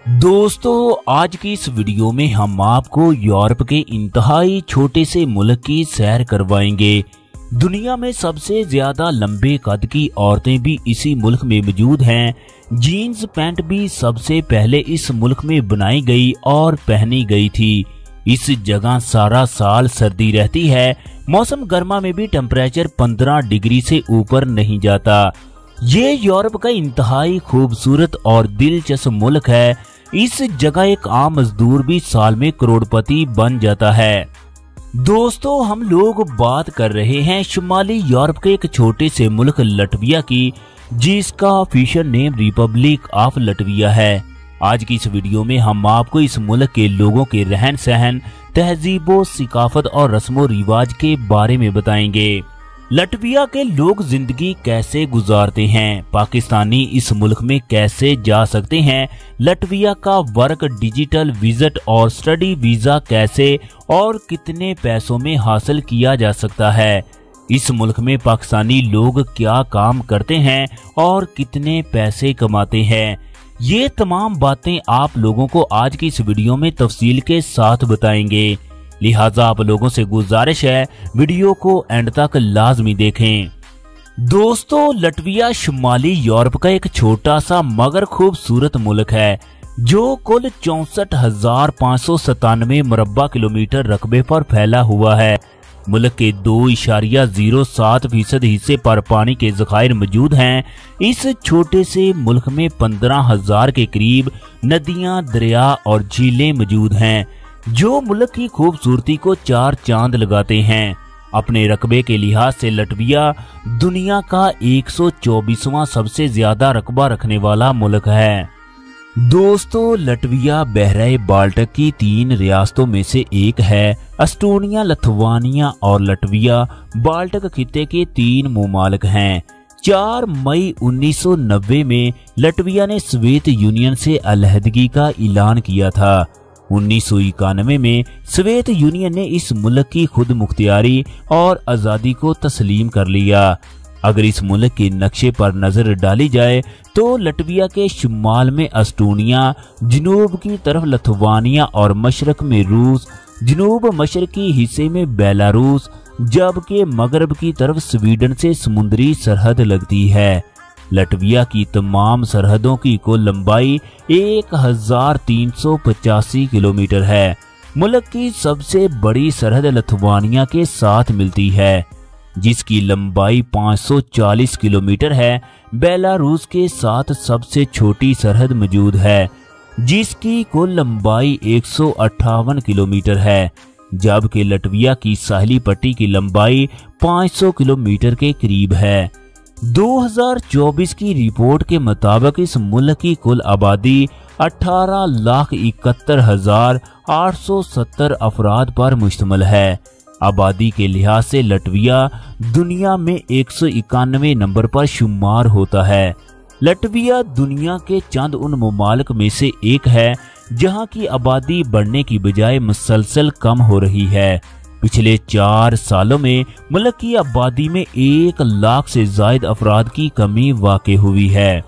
दोस्तों आज की इस वीडियो में हम आपको यूरोप के इंतहाई छोटे से मुल्क की सैर करवाएंगे। दुनिया में सबसे ज्यादा लंबे कद की औरतें भी इसी मुल्क में मौजूद हैं। जीन्स पैंट भी सबसे पहले इस मुल्क में बनाई गई और पहनी गई थी। इस जगह सारा साल सर्दी रहती है। मौसम गर्मा में भी टेम्परेचर 15 डिग्री से ऊपर नहीं जाता। ये यूरोप का इंतहाई खूबसूरत और दिलचस्प मुल्क है। इस जगह एक आम मजदूर भी साल में करोड़पति बन जाता है। दोस्तों हम लोग बात कर रहे हैं शुमाली यूरोप के एक छोटे से मुल्क लटविया की, जिसका ऑफिशियल नेम रिपब्लिक ऑफ लटविया है। आज की इस वीडियो में हम आपको इस मुल्क के लोगों के रहन सहन, तहजीबो, सिकाफत और रस्मो रिवाज के बारे में बताएंगे। लटविया के लोग जिंदगी कैसे गुजारते हैं, पाकिस्तानी इस मुल्क में कैसे जा सकते हैं, लटविया का वर्क, डिजिटल विजिट और स्टडी वीजा कैसे और कितने पैसों में हासिल किया जा सकता है, इस मुल्क में पाकिस्तानी लोग क्या काम करते हैं और कितने पैसे कमाते हैं, ये तमाम बातें आप लोगों को आज की इस वीडियो में तफसील के साथ बताएंगे। लिहाजा आप लोगों से गुजारिश है वीडियो को एंड तक लाजमी देखें। दोस्तों लटविया शुमाली यूरोप का एक छोटा सा मगर खूबसूरत मुल्क है जो कुल 64,597 मुरब्बा किलोमीटर रकबे पर फैला हुआ है। मुल्क के 2.07% हिस्से पर पानी के ज़खायर मौजूद हैं। इस छोटे से मुल्क में 15,000 के करीब नदियां, दरिया और झीलें मौजूद हैं जो मुल्क की खूबसूरती को 4 चांद लगाते हैं। अपने रकबे के लिहाज से लटविया दुनिया का 124वां सबसे ज्यादा रकबा रखने वाला मुल्क है। दोस्तों लटविया बहरे बाल्टिक की 3 रियासतों में से एक है। एस्टोनिया, लिथुआनिया और लटविया बाल्टिक खित्ते के 3 ममालिक हैं। 4 मई 1990 में लटविया ने सोवियत यूनियन से अलहदगी का ऐलान किया था। 1991 में सोवियत यूनियन ने इस मुल्क की खुद मुख्तियारी और आज़ादी को तस्लीम कर लिया। अगर इस मुल्क के नक्शे पर नजर डाली जाए तो लटविया के शुमाल में एस्टोनिया, जनूब की तरफ लिथुआनिया और मशरक में रूस, जनूब मशरकी हिस्से में बेलारूस, जबकि मगरब की तरफ स्वीडन से समुद्री सरहद लगती है। लटविया की तमाम सरहदों की कुल लंबाई 1385 किलोमीटर है। मुल्क की सबसे बड़ी सरहद लिथुआनिया के साथ मिलती है जिसकी लंबाई 540 किलोमीटर है। बेलारूस के साथ सबसे छोटी सरहद मौजूद है जिसकी कुल लंबाई 158 किलोमीटर है, जबकि लटविया की साहली पट्टी की लंबाई 500 किलोमीटर के करीब है। 2024 की रिपोर्ट के मुताबिक इस मुल्क की कुल आबादी 18,71,870 अफराद पर मुश्तमिल है। आबादी के लिहाज से लटविया दुनिया में 191 नंबर पर शुमार होता है। लटविया दुनिया के चंद उन ममालिक में से एक है जहां की आबादी बढ़ने की बजाय मुसलसल कम हो रही है। पिछले 4 सालों में मुल्क की आबादी में 1 लाख से ज्यादा अफराद की कमी वाक़ई हुई है।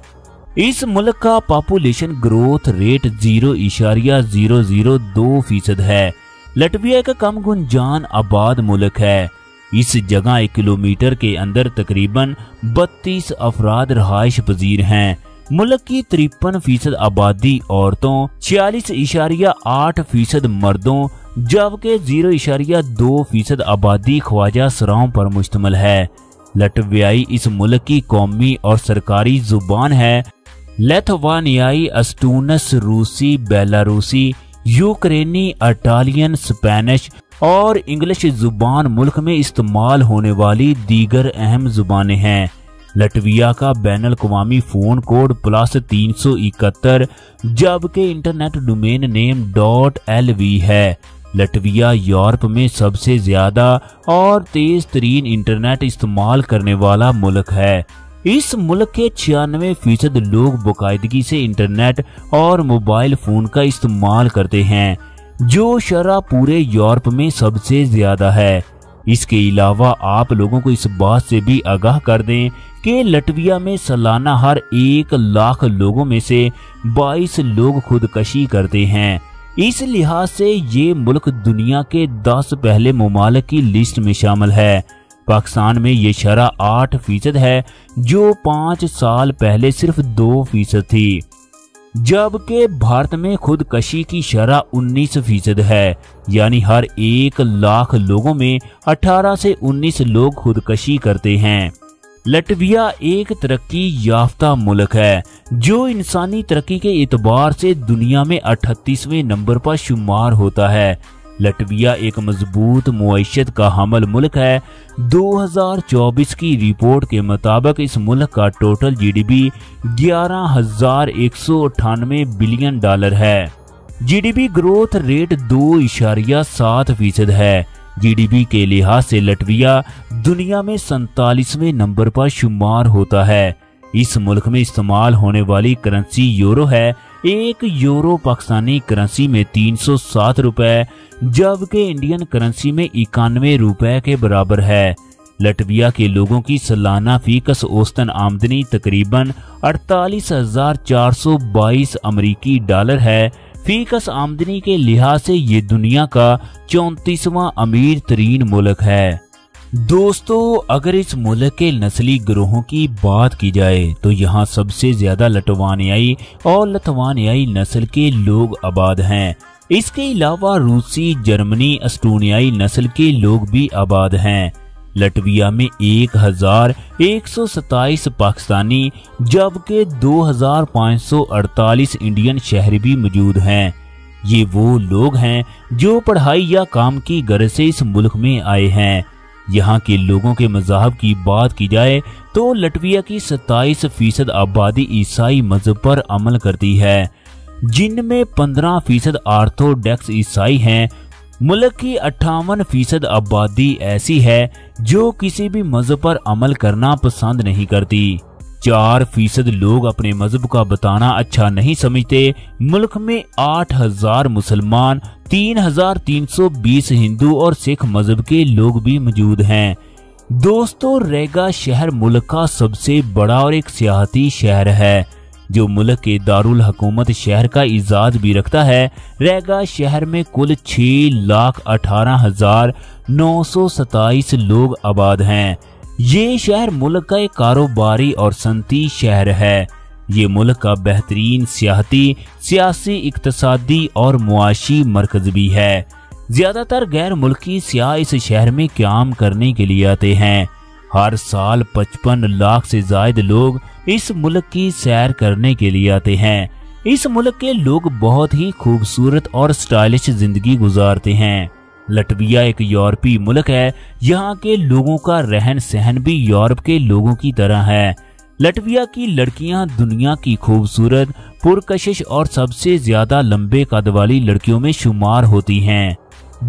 इस मुल्क का पॉपुलेशन ग्रोथ रेट 0.002% है। लटविया एक कम गुंजान आबाद मुल्क है। इस जगह 1 किलोमीटर के अंदर तकरीबन 32 अफराद रहायश पजीर हैं। मुल्क की 53% आबादी औरतों, 46.8% मर्दों, जबकि 0.2% आबादी ख्वाजा सराओं पर मुश्तमिल है। लटवियाई इस मुल्क की कौमी और सरकारी जुबान है। लिथुआनियाई, एस्टोनस, रूसी, बेलारूसी, यूक्रेनी, इटालियन, स्पेनिश और इंग्लिश जुबान मुल्क में इस्तेमाल होने वाली दीगर अहम जुबानें हैं। लटविया का बैनुल अक़वामी फ़ोन कोड +371 जबकि इंटरनेट डोमेन नेम .lv है। लटविया यूरोप में सबसे ज्यादा और तेज तरीन इंटरनेट इस्तेमाल करने वाला मुल्क है। इस मुल्क के 96% लोग बाकायदगी से इंटरनेट और मोबाइल फोन का इस्तेमाल करते हैं, जो शरह पूरे यूरोप में सबसे ज्यादा है। इसके अलावा आप लोगों को इस बात से भी आगाह कर दें کہ لٹویا میں سالانہ ہر 1 لاکھ لوگوں میں سے 22 لوگ خودکشی کرتے ہیں۔ اس لحاظ سے یہ ملک دنیا کے 10 پہلے ممالک کی لسٹ میں شامل ہے۔ پاکستان میں یہ شرح 8% ہے، جو 5 سال پہلے صرف 2% تھی، جبکہ بھارت میں خودکشی کی شرح 19% ہے، یعنی ہر 1 لاکھ لوگوں میں 18 سے 19 لوگ خودکشی کرتے ہیں۔ لٹویا ایک ترقی یافتہ ملک ہے جو انسانی ترقی کے اعتبار سے دنیا میں 38ویں نمبر پر شمار ہوتا ہے۔ لٹویا ایک مضبوط معیشت کا حامل ملک ہے۔ 2024 کی رپورٹ کے مطابق اس ملک کا ٹوٹل GDP $11,198 بلین ہے۔ GDP گروتھ ریٹ 2.7% ہے۔ GDP کے لحاظ سے لٹویا دنیا میں 47ویں نمبر پر شمار ہوتا ہے۔ اس ملک میں استعمال ہونے والی کرنسی یورو ہے۔ 1 یورو پاکستانی کرنسی میں 307 روپے جبکہ انڈین کرنسی میں 91 روپے کے برابر ہے۔ لٹویا کے لوگوں کی سالانہ فی کس اوسطن آمدنی تقریباً 48,422 امریکی ڈالر ہے۔ فی کس آمدنی کے لحاظ سے یہ دنیا کا 34واں امیر ترین ملک ہے۔ دوستو، اگر اس ملک کے نسلی گروہوں کی بات کی جائے تو یہاں سب سے زیادہ لٹوانیائی اور لتھوانیائی نسل کے لوگ آباد ہیں۔ اس کے علاوہ روسی، جرمنی، اسٹونیائی نسل کے لوگ بھی آباد ہیں۔ لٹویا میں 1,127 پاکستانی جبکہ 2,548 انڈین شہری بھی موجود ہیں۔ یہ وہ لوگ ہیں جو پڑھائی یا کام کی غرض سے اس ملک میں آئے ہیں۔ یہاں کے لوگوں کے مذاہب کی بات کی جائے تو لٹویا کی 27% آبادی عیسائی مذہب پر عمل کرتی ہے، جن میں 15% آرتھوڈکس عیسائی ہیں۔ ملک کی 58% آبادی ایسی ہے جو کسی بھی مذہب پر عمل کرنا پسند نہیں کرتی۔ 4% لوگ اپنے مذہب کا بتانا اچھا نہیں سمجھتے۔ ملک میں 8,000 مسلمان، 3,320 ہندو اور سکھ مذہب کے لوگ بھی موجود ہیں۔ دوستو، ریگا شہر ملک کا سب سے بڑا اور ایک سیاحتی شہر ہے جو ملک کے دارالحکومت شہر کا اعزاز بھی رکھتا ہے۔ ریگا شہر میں کل 6,18,927 لوگ آباد ہیں۔ یہ شہر ملک کا ایک کاروباری اور صنعتی شہر ہے۔ یہ ملک کا بہترین سیاحتی، سیاسی، اقتصادی اور معاشی مرکز بھی ہے۔ زیادہ تر غیر ملکی سیاح اس شہر میں قیام کرنے کے لیے آتے ہیں۔ ہر سال 55 لاکھ سے زائد لوگ اس ملک کی سیر کرنے کے لیے آتے ہیں۔ اس ملک کے لوگ بہت ہی خوبصورت اور سٹائلش زندگی گزارتے ہیں۔ لٹویا ایک یورپی ملک ہے۔ یہاں کے لوگوں کا رہن سہن بھی یورپ کے لوگوں کی طرح ہے۔ لٹویا کی لڑکیاں دنیا کی خوبصورت، پرکشش اور سب سے زیادہ لمبے قد والی لڑکیوں میں شمار ہوتی ہیں۔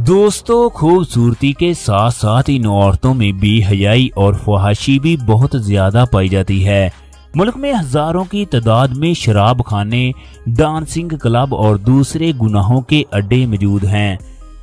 دوستو، خوبصورتی کے ساتھ ساتھ ان عورتوں میں بے حیائی اور فحاشی بھی بہت زیادہ پائی جاتی ہے۔ ملک میں ہزاروں کی تعداد میں شراب خانے، ڈانسنگ کلب اور دوسرے گناہوں کے اڈے موجود ہیں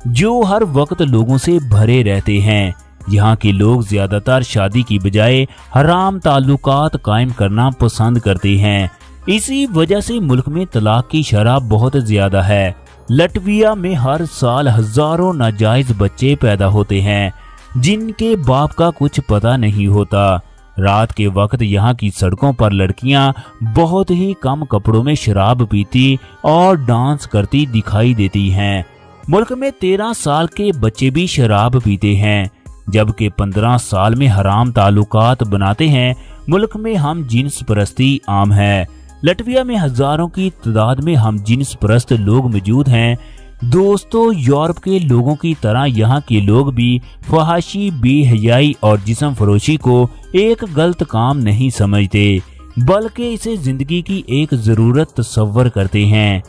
جو ہر وقت لوگوں سے بھرے رہتے ہیں۔ یہاں کے لوگ زیادہ تر شادی کی بجائے حرام تعلقات قائم کرنا پسند کرتے ہیں۔ اسی وجہ سے ملک میں طلاق کی شرح بہت زیادہ ہے۔ لٹویا میں ہر سال ہزاروں ناجائز بچے پیدا ہوتے ہیں جن کے باپ کا کچھ پتہ نہیں ہوتا۔ رات کے وقت یہاں کی سڑکوں پر لڑکیاں بہت ہی کم کپڑوں میں شراب پیتی اور ڈانس کرتی دکھائی دیتی ہیں۔ ملک میں 13 سال کے بچے بھی شراب پیتے ہیں جبکہ 15 سال میں حرام تعلقات بناتے ہیں۔ ملک میں ہم جنس پرستی عام ہے۔ لٹویا میں ہزاروں کی تعداد میں ہم جنس پرست لوگ موجود ہیں۔ دوستو، یورپ کے لوگوں کی طرح یہاں کے لوگ بھی فحاشی، بے حیائی اور جسم فروشی کو ایک غلط کام نہیں سمجھتے بلکہ اسے زندگی کی ایک ضرورت تصور کرتے ہیں۔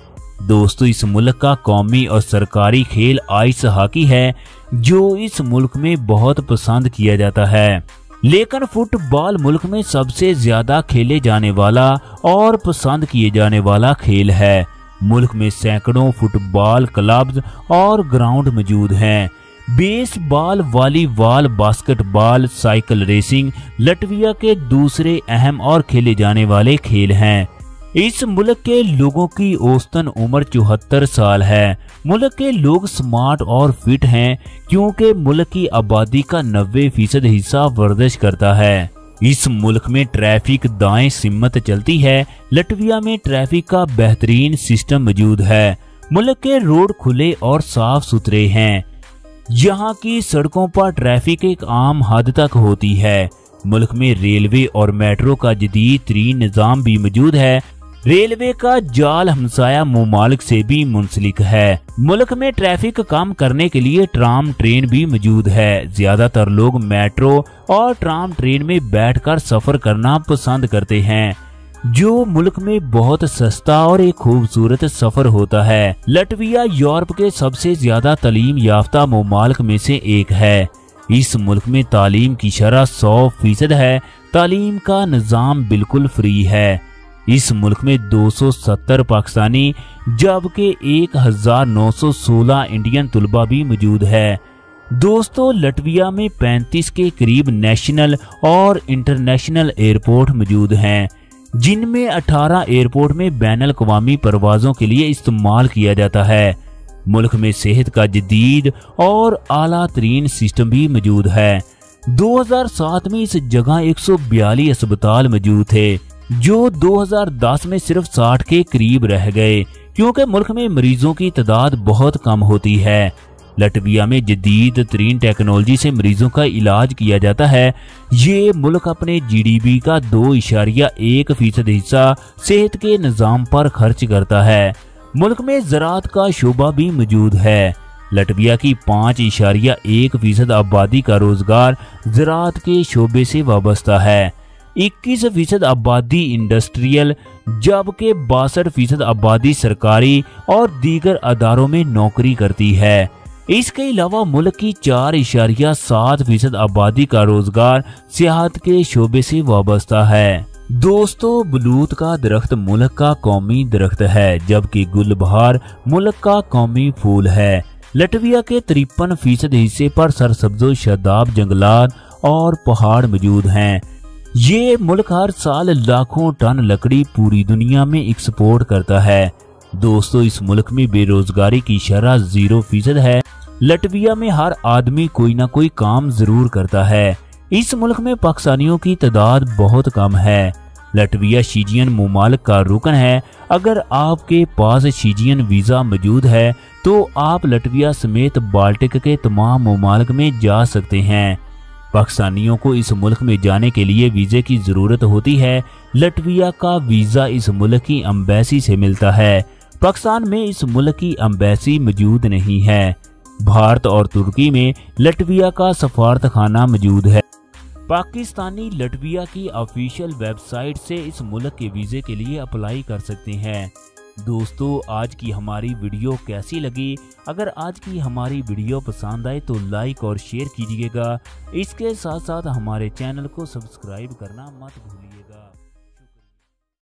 دوستو، اس ملک کا قومی اور سرکاری کھیل آئس ہاکی ہے جو اس ملک میں بہت پسند کیا جاتا ہے، لیکن فٹ بال ملک میں سب سے زیادہ کھیلے جانے والا اور پسند کیے جانے والا کھیل ہے۔ ملک میں سینکڑوں فٹ بال کلبز اور گراؤنڈ موجود ہیں۔ Baseball, volleyball, basketball, cycle racing Latvia के दूसरे अहम और खेले जाने वाले खेल हैं। इस मुल्क के लोगों की औसतन उम्र 74 साल है। मुल्क के लोग स्मार्ट और फिट हैं क्योंकि मुल्क की आबादी का 90% हिस्सा वर्जिश करता है। इस मुल्क में ट्रैफिक दाएं सिमत चलती है। लटविया में ट्रैफिक का बेहतरीन सिस्टम मौजूद है। मुल्क के रोड खुले और साफ सुथरे हैं। यहाँ की सड़कों पर ट्रैफिक एक आम हद तक होती है। मुल्क में रेलवे और मेट्रो का जदीद तरीन निज़ाम भी मौजूद है। रेलवे का जाल हमसाया ममालिक से भी मुंसलिक है। मुल्क में ट्रैफिक कम करने के लिए ट्राम ट्रेन भी मौजूद है। ज्यादातर लोग मेट्रो और ट्राम ट्रेन में बैठकर सफर करना पसंद करते हैं, जो मुल्क में बहुत सस्ता और एक खूबसूरत सफर होता है। लटविया यूरोप के सबसे ज्यादा तालीम याफ्ता ममालिक में से एक है। इस मुल्क में तालीम की शरह 100% है। तालीम का निज़ाम बिल्कुल फ्री है। इस मुल्क में 270 पाकिस्तानी जबकि 1916 इंडियन तुलबा भी मौजूद है। दोस्तों, लटविया में 35 के करीब नेशनल और इंटरनेशनल एयरपोर्ट मौजूद हैं, जिनमें 18 एयरपोर्ट में बैनुल अक़वामी परवाज़ों के लिए इस्तेमाल किया जाता है। मुल्क में सेहत का जदीद और आला तरीन सिस्टम भी मौजूद है। 2007 में इस जगह 142 अस्पताल मौजूद थे, जो 2010 में सिर्फ 60 के करीब रह गए क्योंकि मुल्क में मरीजों की तादाद बहुत कम होती है। लटविया में जदीद तरीन टेक्नोलॉजी से मरीजों का इलाज किया जाता है। ये मुल्क अपने GDP का 2.1% हिस्सा सेहत के निज़ाम पर खर्च करता है। मुल्क में ज़राअत का शोबा भी मौजूद है। लटविया की 5.1% आबादी का रोजगार ज़राअत के शोबे से वाबस्ता है। 21% आबादी इंडस्ट्रियल जबकि 62% आबादी सरकारी और दीगर अदारों में नौकरी करती है। इसके अलावा मुल्क की 4.7% आबादी का रोजगार सियाहत के शोबे से वाबस्ता है। दोस्तों, बलूत का दरख्त मुल्क का कौमी दरख्त है, जबकि गुलबहार मुल्क का कौमी फूल है। लटविया के 53% हिस्से पर सरसब्ज़ो शादाब जंगलात और पहाड़ मौजूद हैं। ये मुल्क हर साल लाखों टन लकड़ी पूरी दुनिया में एक्सपोर्ट करता है। दोस्तों, इस मुल्क में बेरोजगारी की शरह 0% है। लटविया में हर आदमी कोई ना कोई काम जरूर करता है। इस मुल्क में पाकिस्तानियों की तादाद बहुत कम है। लटविया शीजियन ममालिक का रुकन है। अगर आपके पास शीजियन वीज़ा मौजूद है तो आप लटविया समेत बाल्टिक के तमाम ममालिक में जा सकते हैं। पाकिस्तानियों को इस मुल्क में जाने के लिए वीज़े की ज़रूरत होती है। लटविया का वीज़ा इस मुल्क की एम्बेसी से मिलता है। पाकिस्तान में इस मुल्क की एम्बेसी मौजूद नहीं है। भारत और तुर्की में लटविया का सफारतखाना मौजूद है। पाकिस्तानी लटविया की ऑफिशियल वेबसाइट से इस मुल्क के वीज़े के लिए अप्लाई कर सकते हैं। दोस्तों, आज की हमारी वीडियो कैसी लगी? अगर आज की हमारी वीडियो पसंद आए तो लाइक और शेयर कीजिएगा। इसके साथ साथ हमारे चैनल को सब्सक्राइब करना मत भूलिएगा।